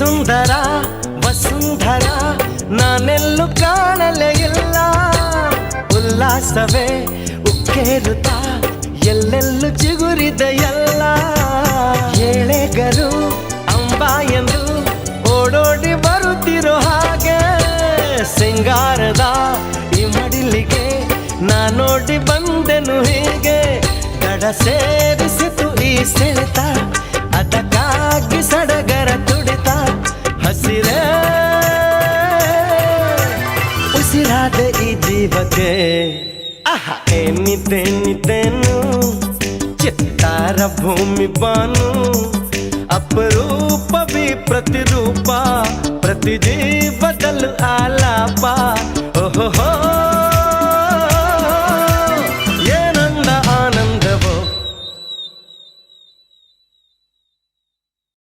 ಸುಂದರ ವಸುಂಧರ ನಾನೆಲ್ಲೂ ಕಾಣಲೇ ಇಲ್ಲ. ಉಲ್ಲಾಸವೇ ಉಕ್ಕೇರುತ್ತಾ ಎಲ್ಲೆಲ್ಲೂ ಚಿಗುರಿದೆಯಲ್ಲ. ಏಳೆಗರು ಅಂಬ ಎಂದು ಓಡೋಡಿ ಬರುತ್ತಿರೋ ಹಾಗೆ ಸಿಂಗಾರದ ಈ ಮಡಿಲಿಗೆ ನಾನೋಡಿ ಬಂದೆನು ಹೀಗೆ. ದಡ ಸೇರಿಸಿತು ಈ ಸೆಳೆತ, ಅದಕ್ಕಾಗಿ ಸಡಗರ ತುಡಿತ. ಹಸಿರೇ ಉಸಿರಾದ ಈ ಜೀವಕ್ಕೆ ಆಹ ಏನಿದ್ದೇನಿದ್ದೇನು ಚಿತ್ತಾರ ಭೂಮಿ ಬಾನು. ಅಪರೂಪವಿ ಪ್ರತಿರೂಪ ಪ್ರತಿ ಜೀವದಲ್ಲೂ ಆಲಾಪ. ಓಹೋ